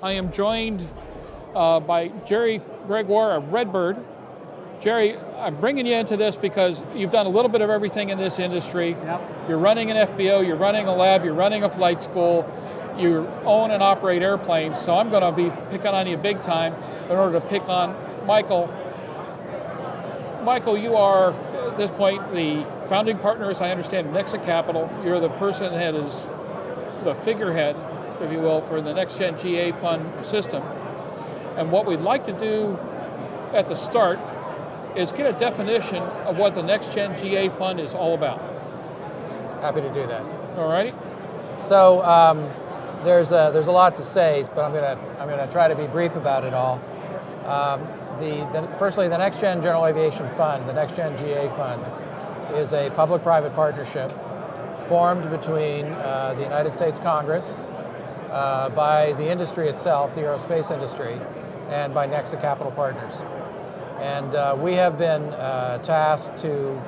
I am joined by Jerry Gregoire of Redbird. Jerry, I'm bringing you into this because you've done a little bit of everything in this industry. Yep. You're running an FBO, you're running a lab, you're running a flight school, you own and operate airplanes, so I'm going to be picking on you big time in order to pick on Michael. Michael, you are, at this point, the founding partner, as I understand, of NEXA Capital. You're the person that is the figurehead, if you will, for the Next Gen GA Fund system. And what we'd like to do at the start is get a definition of what the Next Gen GA Fund is all about. Happy to do that. All righty. So there's a lot to say, but I'm gonna try to be brief about it all. Firstly, the Next Gen General Aviation Fund, the Next Gen GA Fund, is a public-private partnership formed between the United States Congress, by the industry itself, the aerospace industry, and by NEXA Capital Partners. And we have been tasked to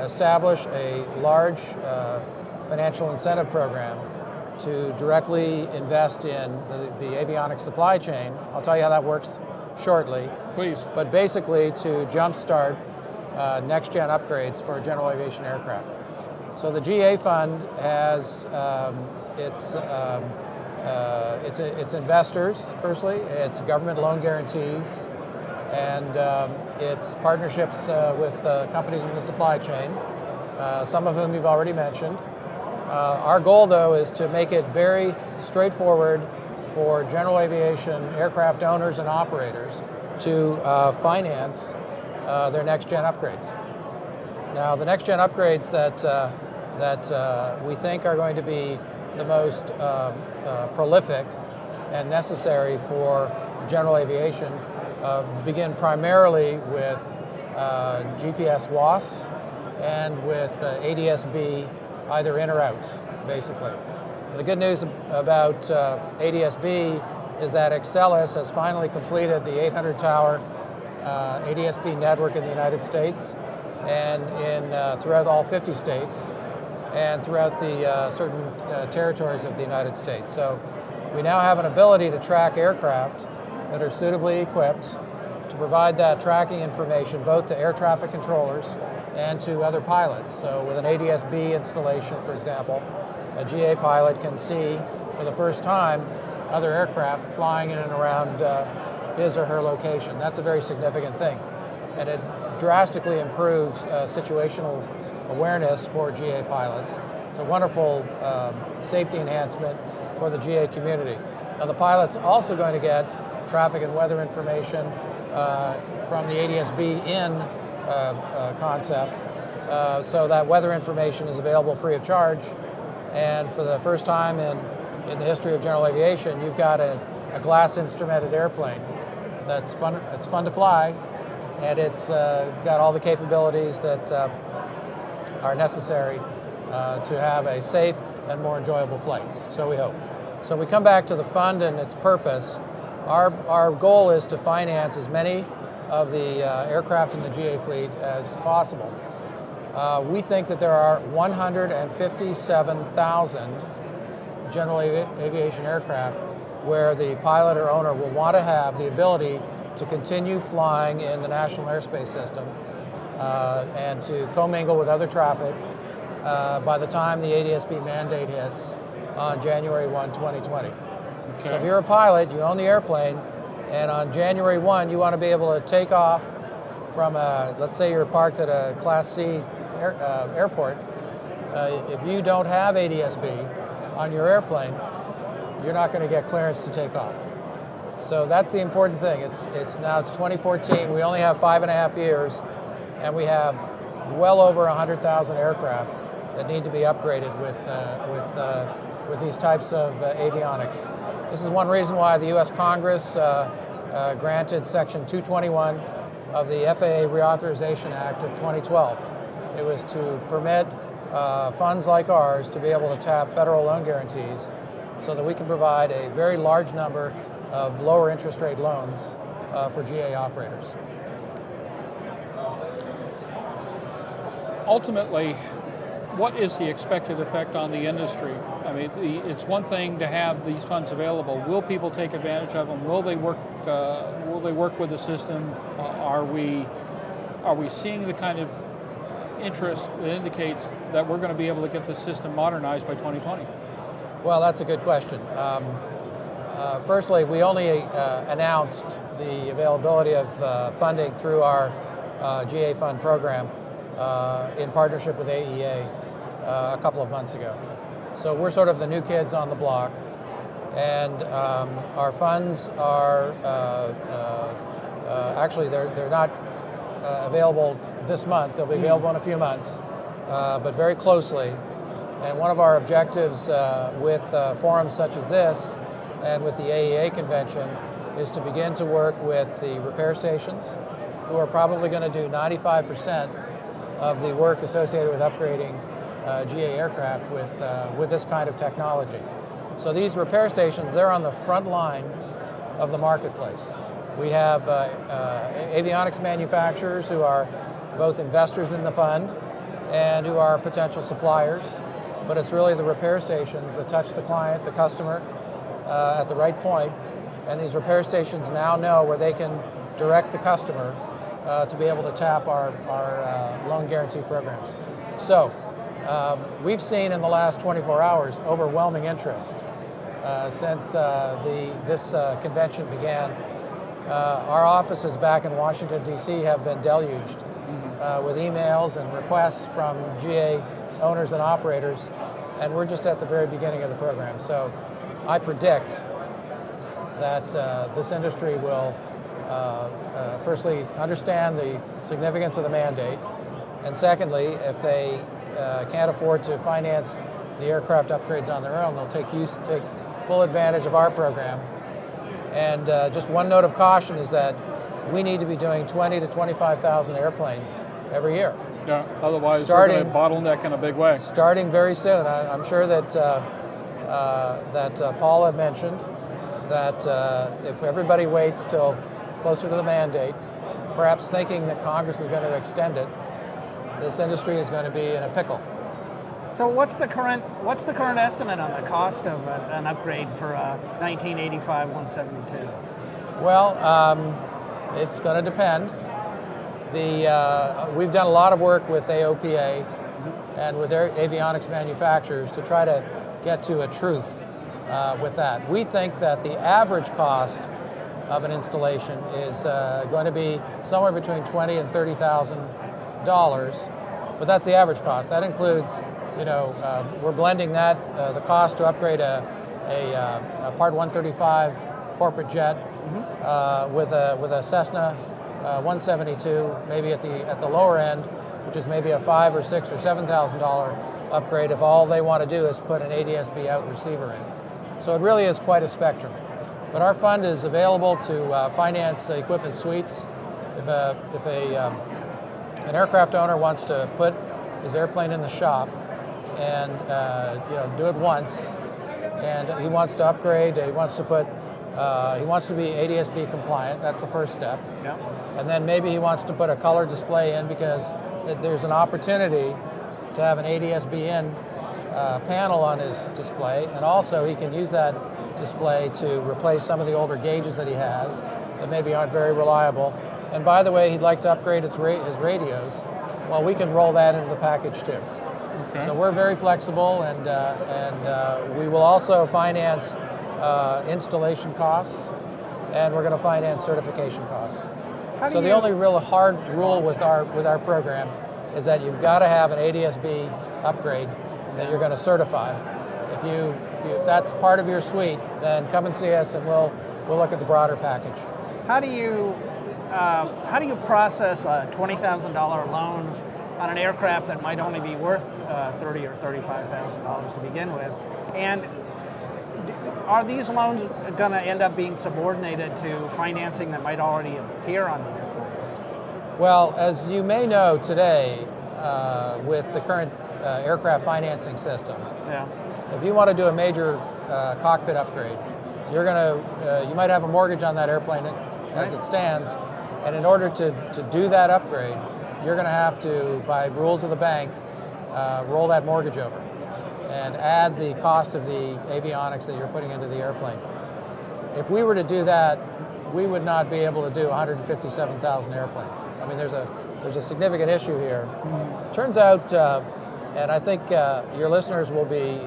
establish a large financial incentive program to directly invest in the avionics supply chain. I'll tell you how that works shortly. Please. But basically to jumpstart next-gen upgrades for general aviation aircraft. So the GA Fund has its investors, firstly, its government loan guarantees, and its partnerships with companies in the supply chain, some of whom you've already mentioned. Our goal, though, is to make it very straightforward for general aviation aircraft owners and operators to finance their next-gen upgrades. Now, the next-gen upgrades that we think are going to be the most prolific and necessary for general aviation begin primarily with GPS WAAS and with ADS-B, either in or out, basically. The good news about ADS-B is that Excelis has finally completed the 800 tower ADS-B network in the United States and throughout all 50 states and throughout the certain territories of the United States. So we now have an ability to track aircraft that are suitably equipped to provide that tracking information both to air traffic controllers and to other pilots. So with an ADS-B installation, for example, a GA pilot can see for the first time other aircraft flying in and around his or her location. That's a very significant thing. And it drastically improves situational awareness for GA pilots. It's a wonderful safety enhancement for the GA community. Now the pilot's also going to get traffic and weather information from the ADS-B in concept, so that weather information is available free of charge. And for the first time in the history of general aviation, you've got a glass instrumented airplane that's fun. It's fun to fly, and it's got all the capabilities that are necessary to have a safe and more enjoyable flight. So we hope. So we come back to the fund and its purpose. Our goal is to finance as many of the aircraft in the GA fleet as possible. We think that there are 157,000 general aviation aircraft where the pilot or owner will want to have the ability to continue flying in the national airspace system and to commingle with other traffic by the time the ADS-B mandate hits on January 1, 2020. Okay. So if you're a pilot, you own the airplane, and on January 1, you want to be able to take off from let's say you're parked at a Class C airport. If you don't have ADS-B on your airplane, you're not going to get clearance to take off. So that's the important thing. It's 2014. We only have 5.5 years, and we have well over 100,000 aircraft that need to be upgraded with these types of avionics. This is one reason why the U.S. Congress granted Section 221 of the FAA Reauthorization Act of 2012. It was to permit funds like ours to be able to tap federal loan guarantees so that we can provide a very large number of lower interest rate loans for GA operators. Ultimately, what is the expected effect on the industry? I mean, it's one thing to have these funds available. Will people take advantage of them? Will they work? Will they work with the system? Are we seeing the kind of interest that indicates that we're going to be able to get the system modernized by 2020? Well, that's a good question. Firstly, we only announced the availability of funding through our GA fund program in partnership with AEA a couple of months ago. So we're sort of the new kids on the block, and our funds are actually they're not available this month. They'll be available in a few months, but very closely. And one of our objectives with forums such as this and with the AEA Convention is to begin to work with the repair stations, who are probably going to do 95% of the work associated with upgrading GA aircraft with this kind of technology. So these repair stations, they're on the front line of the marketplace. We have avionics manufacturers who are both investors in the fund and who are potential suppliers, but it's really the repair stations that touch the client, the customer, at the right point, and these repair stations now know where they can direct the customer to be able to tap our loan guarantee programs. So we've seen in the last 24 hours overwhelming interest since this convention began. Our offices back in Washington, D.C. have been deluged with emails and requests from GA owners and operators, and we're just at the very beginning of the program. So I predict that this industry will firstly understand the significance of the mandate, and secondly, if they can't afford to finance the aircraft upgrades on their own, they'll take full advantage of our program. And just one note of caution is that we need to be doing 20 to 25,000 airplanes every year. Yeah, otherwise we're going to bottleneck in a big way. Starting very soon. I'm sure that Paul had mentioned that if everybody waits till closer to the mandate, perhaps thinking that Congress is going to extend it, this industry is going to be in a pickle. So what's the current estimate on the cost of an upgrade for a 1985 172? Well, it's going to depend. We've done a lot of work with AOPA and with avionics manufacturers to try to get to a truth with that. We think that the average cost of an installation is going to be somewhere between $20,000 and $30,000, but that's the average cost. That includes, we're blending that, the cost to upgrade a Part 135 corporate jet with a Cessna 172, maybe at the lower end, which is maybe a $5,000 or $6,000 or $7,000 upgrade if all they want to do is put an ADS-B out receiver in. So it really is quite a spectrum. But our fund is available to finance equipment suites. If an aircraft owner wants to put his airplane in the shop and do it once, and he wants to upgrade, he wants to be ADS-B compliant. That's the first step. Yeah. And then maybe he wants to put a color display in because there's an opportunity to have an ADS-B in panel on his display, and also he can use that display to replace some of the older gauges that he has that maybe aren't very reliable. And by the way, he'd like to upgrade his radios. Well, we can roll that into the package too. Okay. So we're very flexible, and we will also finance installation costs, and we're going to finance certification costs. So the only real hard rule with our program is that you've got to have an ADS-B upgrade that you're going to certify. If that's part of your suite, then come and see us, and we'll look at the broader package. How do you process a $20,000 loan on an aircraft that might only be worth $30,000 or $35,000 to begin with? And are these loans going to end up being subordinated to financing that might already appear on the airplane? Well, as you may know today, with the current aircraft financing system, if you want to do a major cockpit upgrade, you might have a mortgage on that airplane as it stands, and in order to do that upgrade, you're going to have to, by rules of the bank, roll that mortgage over and add the cost of the avionics that you're putting into the airplane. If we were to do that, we would not be able to do 157,000 airplanes. I mean, there's a significant issue here. Turns out, and I think your listeners will be,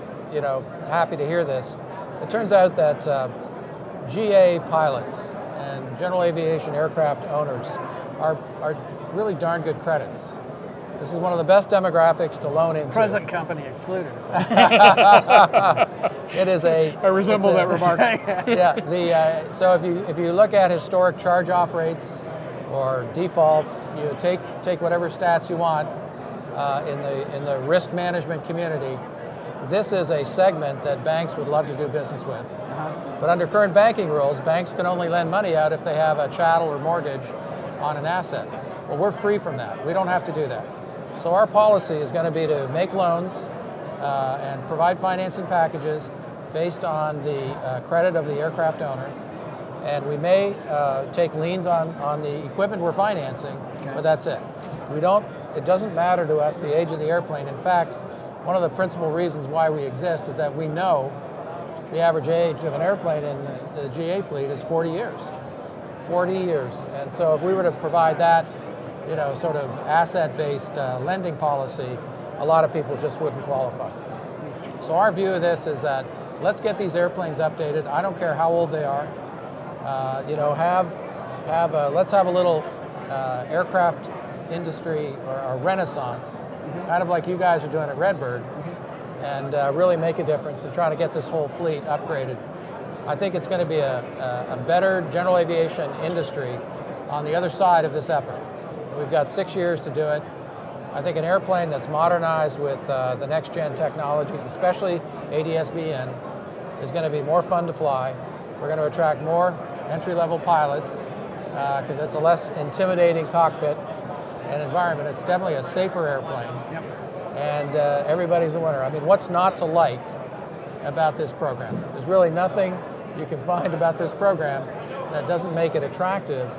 happy to hear this. It turns out that GA pilots and general aviation aircraft owners are really darn good credits. This is one of the best demographics to loan into. Present company excluded. It is a. I resemble that remark. Yeah. So if you look at historic charge-off rates or defaults, you take whatever stats you want in the risk management community. This is a segment that banks would love to do business with. But under current banking rules, banks can only lend money out if they have a chattel or mortgage on an asset. Well, we're free from that. We don't have to do that. So our policy is going to be to make loans and provide financing packages based on the credit of the aircraft owner. And we may take liens on the equipment we're financing, but that's it. It doesn't matter to us the age of the airplane. In fact, one of the principal reasons why we exist is that we know the average age of an airplane in the GA fleet is 40 years. 40 years. And so if we were to provide that, sort of asset-based lending policy, a lot of people just wouldn't qualify. So our view of this is that let's get these airplanes updated. I don't care how old they are. Let's have a little aircraft industry or a renaissance, kind of like you guys are doing at Redbird, and really make a difference and try to get this whole fleet upgraded. I think it's going to be a better general aviation industry on the other side of this effort. We've got 6 years to do it. I think an airplane that's modernized with the next-gen technologies, especially ADS-BN, is going to be more fun to fly. We're going to attract more entry-level pilots because it's a less intimidating cockpit and environment. It's definitely a safer airplane. Yep. And everybody's a winner. I mean, what's not to like about this program? There's really nothing you can find about this program that doesn't make it attractive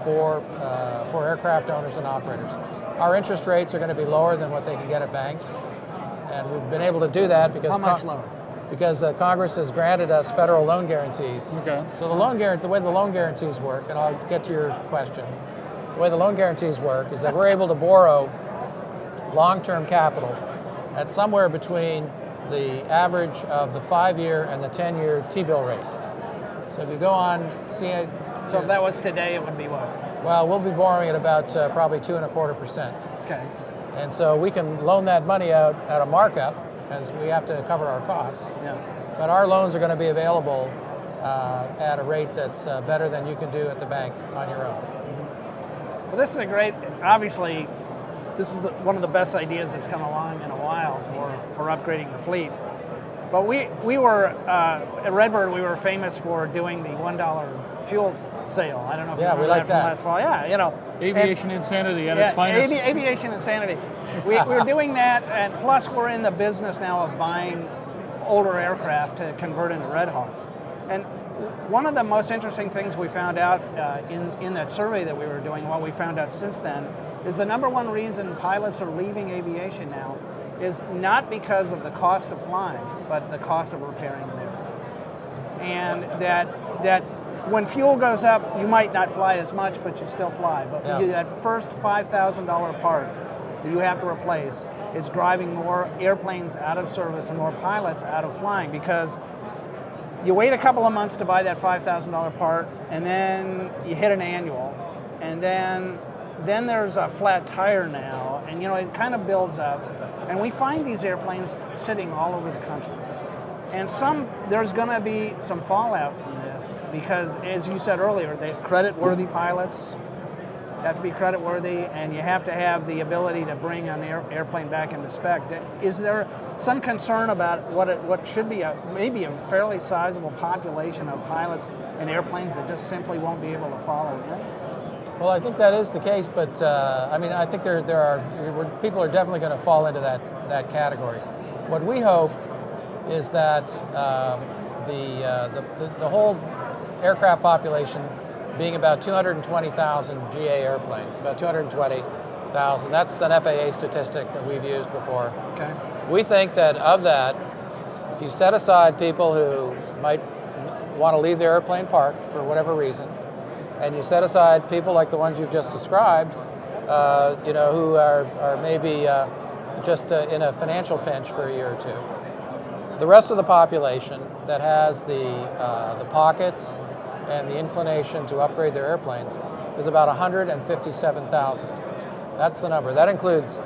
for aircraft owners and operators. Our interest rates are going to be lower than what they can get at banks, and we've been able to do that because how much lower? Because Congress has granted us federal loan guarantees. Okay. So the way the loan guarantees work, and I'll get to your question. The way the loan guarantees work is that we're able to borrow long-term capital at somewhere between the average of the 5-year and the 10-year T-bill rate. So if you go on, So if that was today, it would be what? Well, we'll be borrowing at about probably 2.25%. Okay. And so we can loan that money out at a markup because we have to cover our costs. Yeah. But our loans are going to be available at a rate that's better than you can do at the bank on your own. Well, this is obviously, this is one of the best ideas that's come along in a while for upgrading the fleet. But we were, at Redbird, we were famous for doing the $1 fuel sale. I don't know if you remember that from last fall. Yeah, Aviation insanity at its finest. Aviation insanity. We were doing that, and plus we're in the business now of buying older aircraft to convert into Red Hawks. And one of the most interesting things we found out in that survey that we were doing, what we found out since then, is the number one reason pilots are leaving aviation now is not because of the cost of flying, but the cost of repairing an aircraft. And that when fuel goes up, you might not fly as much, but you still fly. But that first $5,000 part that you have to replace is driving more airplanes out of service and more pilots out of flying, because you wait a couple of months to buy that $5,000 part, and then you hit an annual, and then there's a flat tire now, and it kind of builds up. And we find these airplanes sitting all over the country. And there's going to be some fallout from this because, as you said earlier, they're credit-worthy pilots. They have to be credit-worthy, and you have to have the ability to bring an airplane back into spec. Is there some concern about what should be maybe a fairly sizable population of pilots and airplanes that just simply won't be able to follow in? Well, I think that is the case, but I think people are definitely going to fall into that category. What we hope is that the whole aircraft population, being about 220,000 GA airplanes, about 220, 1,000. That's an FAA statistic that we've used before. Okay. We think that of that, if you set aside people who might want to leave their airplane parked for whatever reason, and you set aside people like the ones you've just described, you know, who are maybe just in a financial pinch for a year or two. The rest of the population that has the pockets and the inclination to upgrade their airplanes is about 157,000. That's the number. That includes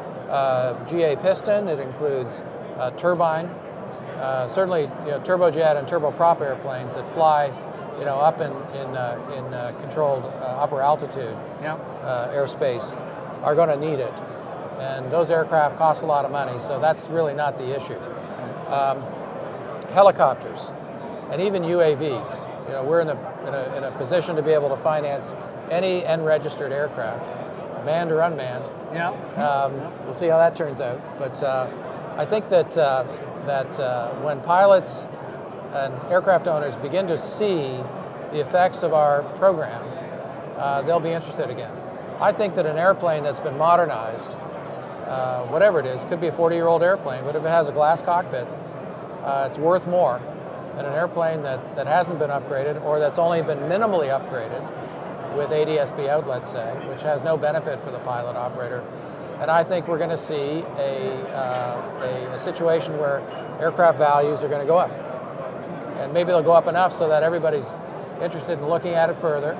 GA piston. It includes turbine. Certainly, you know, turbojet and turboprop airplanes that fly, you know, up in controlled upper altitude airspace are going to need it. And those aircraft cost a lot of money, so that's really not the issue. Helicopters and even UAVs. You know, we're in a position to be able to finance any N-registered aircraft, manned or unmanned. Yeah. We'll see how that turns out. But I think that when pilots and aircraft owners begin to see the effects of our program, they'll be interested again. I think that an airplane that's been modernized, whatever it is, could be a 40-year-old airplane, but if it has a glass cockpit, it's worth more than an airplane that hasn't been upgraded or that's only been minimally upgraded with ADS-B out, let's say, which has no benefit for the pilot operator. And I think we're going to see a situation where aircraft values are going to go up. And maybe they'll go up enough so that everybody's interested in looking at it further.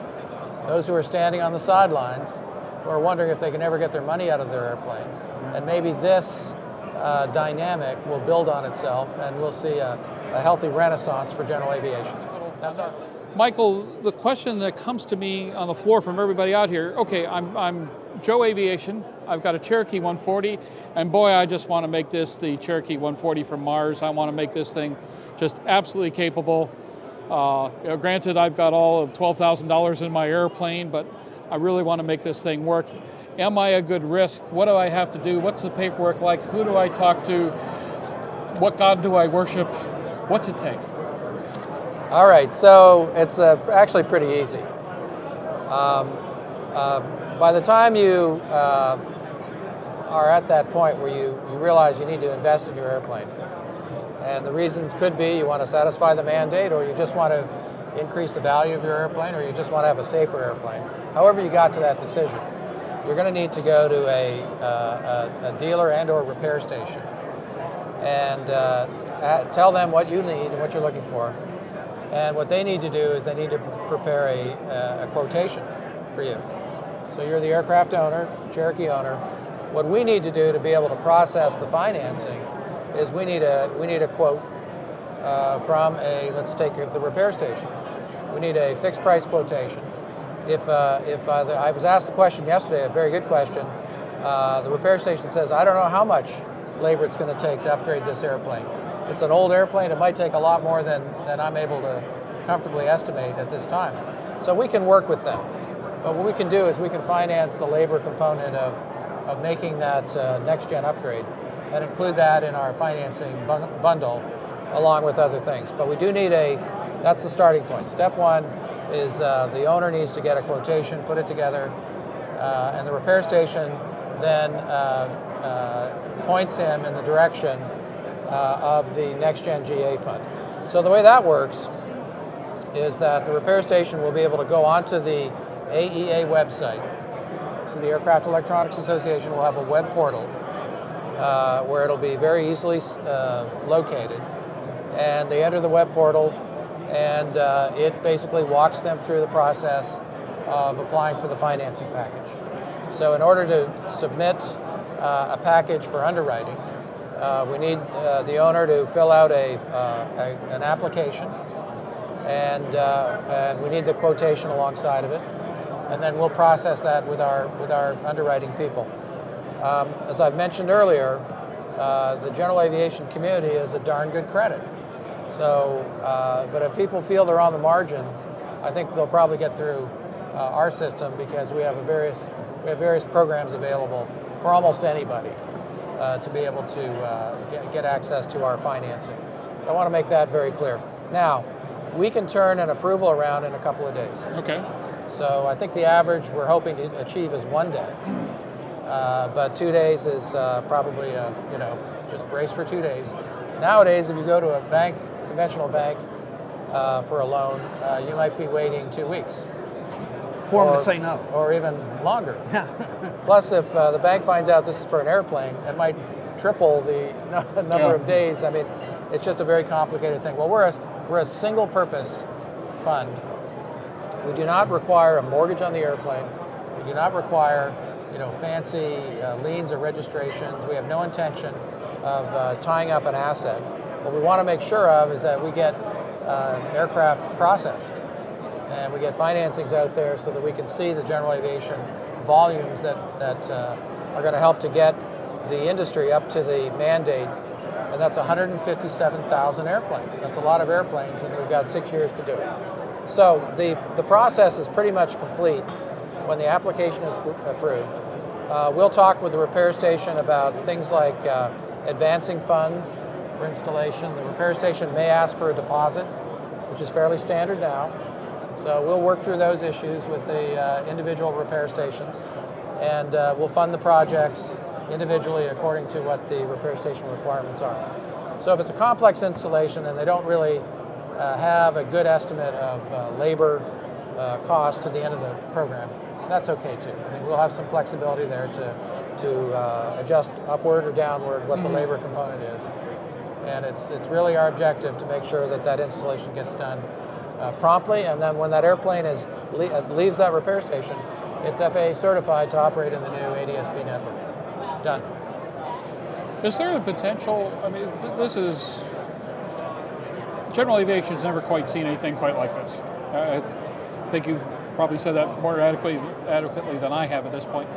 Those who are standing on the sidelines who are wondering if they can ever get their money out of their airplane. And maybe this dynamic will build on itself and we'll see a healthy renaissance for general aviation. That's our... Michael, the question that comes to me on the floor from everybody out here, okay, I'm Joe Aviation, I've got a Cherokee 140, and boy, I just want to make this the Cherokee 140 from Mars. I want to make this thing just absolutely capable. You know, granted, I've got all of $12,000 in my airplane, but I really want to make this thing work. Am I a good risk? What do I have to do? What's the paperwork like? Who do I talk to? What God do I worship? What's it take? All right, so it's actually pretty easy. By the time you are at that point where you realize you need to invest in your airplane, and the reasons could be you want to satisfy the mandate, or you just want to increase the value of your airplane, or you just want to have a safer airplane. However you got to that decision, you're going to need to go to a dealer and or repair station and tell them what you need and what you're looking for. And what they need to do is they need to prepare a quotation for you. So you're the aircraft owner, Cherokee owner. What we need to do to be able to process the financing is we need a quote from let's take the repair station. We need a fixed price quotation. I was asked the question yesterday, a very good question. The repair station says, I don't know how much labor it's going to take to upgrade this airplane. It's an old airplane, it might take a lot more than I'm able to comfortably estimate at this time. So we can work with them. But what we can do is we can finance the labor component of making that next-gen upgrade and include that in our financing bundle along with other things. But we do need that's the starting point. Step one is the owner needs to get a quotation, put it together, and the repair station then points him in the direction of the next-gen GA fund. So the way that works is that the repair station will be able to go onto the AEA website. So the Aircraft Electronics Association will have a web portal where it'll be very easily located. And they enter the web portal and it basically walks them through the process of applying for the financing package. So in order to submit a package for underwriting, we need the owner to fill out an application, and we need the quotation alongside of it, and then we'll process that with our underwriting people. As I've mentioned earlier, the general aviation community is a darn good credit. So, but if people feel they're on the margin, I think they'll probably get through our system because we have various programs available for almost anybody to be able to get access to our financing. So I want to make that very clear. Now, we can turn an approval around in a couple of days. Okay. So I think the average we're hoping to achieve is 1 day. but 2 days is probably, just brace for 2 days. Nowadays, if you go to a bank, conventional bank, for a loan, you might be waiting 2 weeks. For them to say no. Or even longer. Plus, if the bank finds out this is for an airplane, it might triple the number of days. I mean, it's just a very complicated thing. Well, we're a single-purpose fund. We do not require a mortgage on the airplane. We do not require, fancy liens or registrations. We have no intention of tying up an asset. What we want to make sure of is that we get aircraft processed and we get financings out there so that we can see the general aviation volumes that are going to help to get the industry up to the mandate, and that's 157,000 airplanes. That's a lot of airplanes, and we've got 6 years to do it. So the process is pretty much complete when the application is approved. We'll talk with the repair station about things like advancing funds for installation. The repair station may ask for a deposit, which is fairly standard now. So we'll work through those issues with the individual repair stations, and we'll fund the projects individually according to what the repair station requirements are. So if it's a complex installation and they don't really have a good estimate of labor cost to the end of the program, that's okay too. I mean, we'll have some flexibility there to adjust upward or downward what the labor component is. And it's really our objective to make sure that that installation gets done promptly, and then when that airplane leaves that repair station, it's FAA certified to operate in the new ADS-B network. Done. Is there the potential, I mean, this is, general aviation's never quite seen anything quite like this. I think you probably said that more adequately than I have at this point.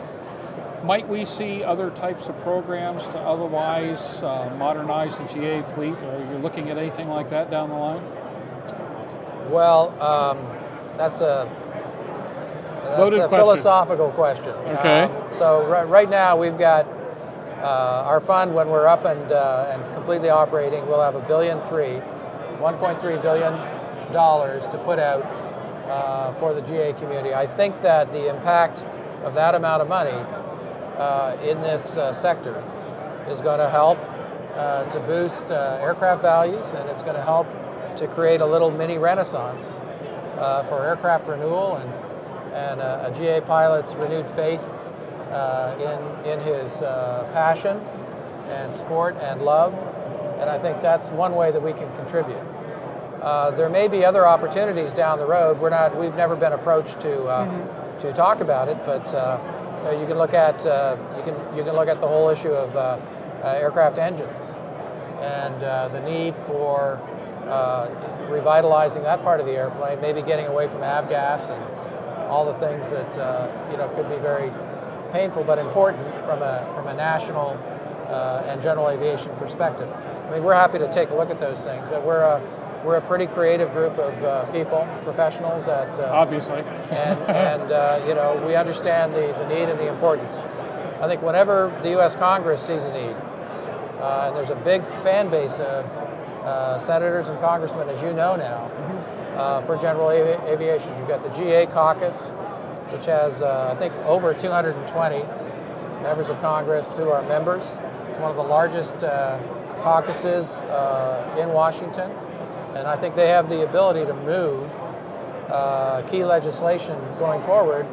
Might we see other types of programs to otherwise modernize the GA fleet, or you're looking at anything like that down the line? Well, that's a Loaded question. Philosophical question. Okay. So right now we've got our fund, when we're up and completely operating, we'll have $1.3 billion to put out for the GA community. I think that the impact of that amount of money in this sector is going to help to boost aircraft values, and it's going to help to create a little mini renaissance for aircraft renewal and a GA pilot's renewed faith in his passion and sport and love, and I think that's one way that we can contribute. There may be other opportunities down the road. We've never been approached to talk about it, but you can look at you can look at the whole issue of aircraft engines and the need for revitalizing that part of the airplane, maybe getting away from avgas and all the things that could be very painful but important from a national and general aviation perspective. I mean, we're happy to take a look at those things. We're a pretty creative group of people, professionals at obviously, and we understand the need and the importance. I think whenever the U.S. Congress sees a need, and there's a big fan base of senators and congressmen, as you know now, for general aviation. You've got the GA caucus, which has, I think, over 220 members of Congress who are members. It's one of the largest caucuses in Washington, and I think they have the ability to move key legislation going forward.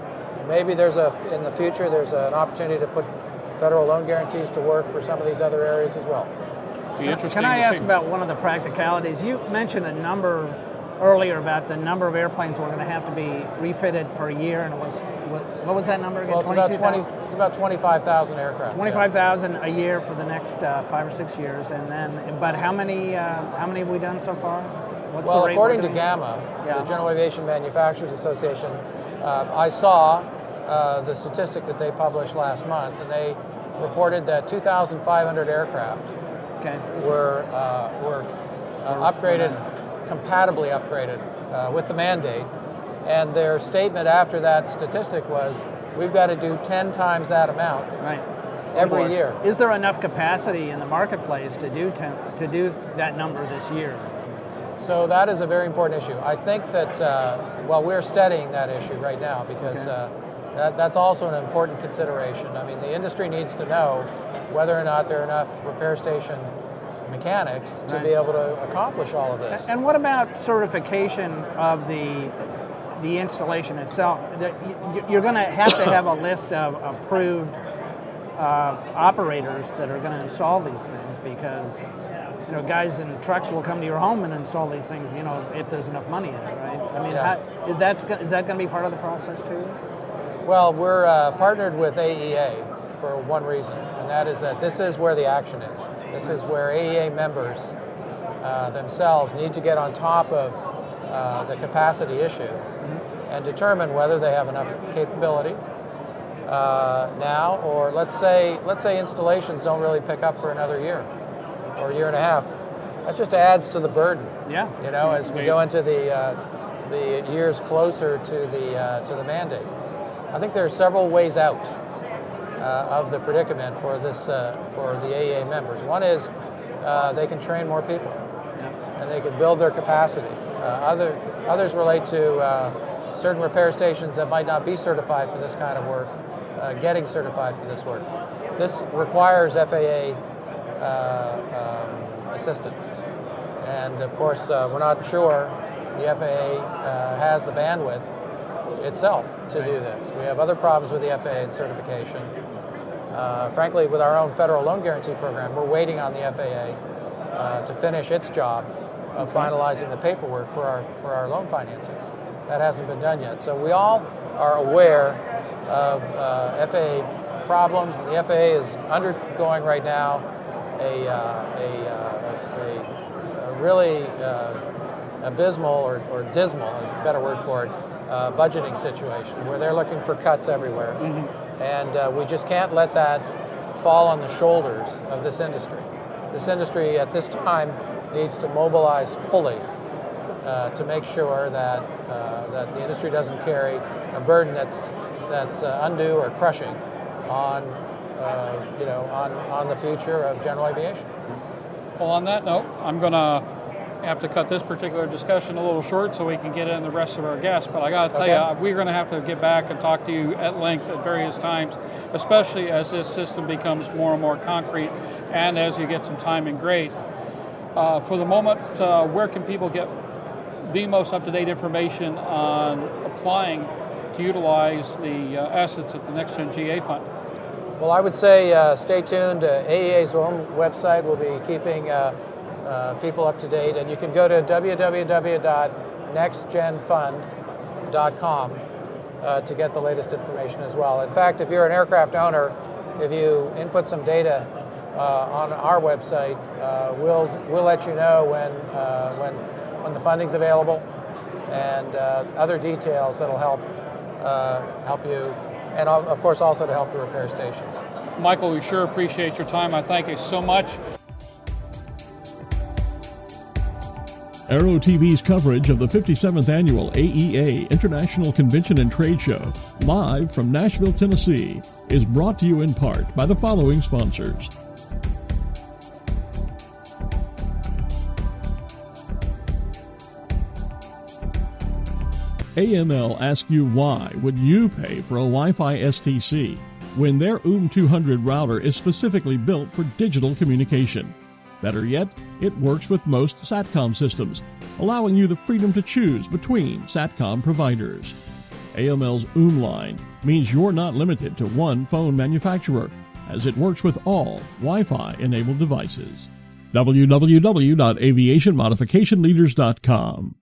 Maybe in the future there's an opportunity to put federal loan guarantees to work for some of these other areas as well. Can I ask about one of the practicalities? You mentioned a number earlier about the number of airplanes we're going to have to be refitted per year, and what was that number again? Well, it's about 25,000 aircraft. 25,000 a year for the next 5 or 6 years, and then. But how many have we done so far? What's the rate according to GAMA, the General Aviation Manufacturers Association, I saw the statistic that they published last month, and they reported that 2,500 aircraft were upgraded, compatibly upgraded with the mandate, and their statement after that statistic was, we've got to do 10 times that amount every year. Is there enough capacity in the marketplace to do that number this year? So that is a very important issue. I think that, we're studying that issue right now because That's also an important consideration. I mean, the industry needs to know whether or not there are enough repair station mechanics to be able to accomplish all of this. And what about certification of the installation itself? You're going to have a list of approved operators that are going to install these things, because guys in trucks will come to your home and install these things, if there's enough money in it, right? I mean, is that going to be part of the process too? Well, we're partnered with AEA for one reason, and that is that this is where the action is. This is where AEA members themselves need to get on top of the capacity issue and determine whether they have enough capability now, or let's say installations don't really pick up for another year or a year and a half. That just adds to the burden. Yeah. As we go into the years closer to the mandate. I think there are several ways out of the predicament for the AEA members. One is they can train more people, and they can build their capacity. Others relate to certain repair stations that might not be certified for this kind of work, getting certified for this work. This requires FAA assistance, and of course we're not sure the FAA has the bandwidth itself to do this. We have other problems with the FAA and certification. Frankly, with our own federal loan guarantee program, we're waiting on the FAA to finish its job of finalizing the paperwork for our loan financings. That hasn't been done yet. So we all are aware of FAA problems, and the FAA is undergoing right now a really abysmal or dismal is a better word for it, budgeting situation where they're looking for cuts everywhere. And we just can't let that fall on the shoulders of this industry. This industry at this time needs to mobilize fully to make sure that the industry doesn't carry a burden that's undue or crushing on the future of general aviation. Well, on that note, I'm going to have to cut this particular discussion a little short so we can get in the rest of our guests. But I got to tell you, we're going to have to get back and talk to you at length at various times, especially as this system becomes more and more concrete and as you get some time in grade. For the moment, where can people get the most up-to-date information on applying to utilize the assets of the Next Gen GA Fund? Well, I would say stay tuned. AEA's own website will be keeping people up to date, and you can go to www.nextgenfund.com to get the latest information as well. In fact, if you're an aircraft owner, if you input some data on our website, we'll let you know when the funding's available and other details that'll help you, and of course also to help the repair stations. Michael, we sure appreciate your time. I thank you so much. Aero-TV's coverage of the 57th Annual AEA International Convention and Trade Show, live from Nashville, Tennessee, is brought to you in part by the following sponsors. AML asks you, why would you pay for a Wi-Fi STC when their UM200 router is specifically built for digital communication? Better yet, it works with most SATCOM systems, allowing you the freedom to choose between SATCOM providers. AML's line means you're not limited to one phone manufacturer, as it works with all Wi-Fi enabled devices. www.aviationmodificationleaders.com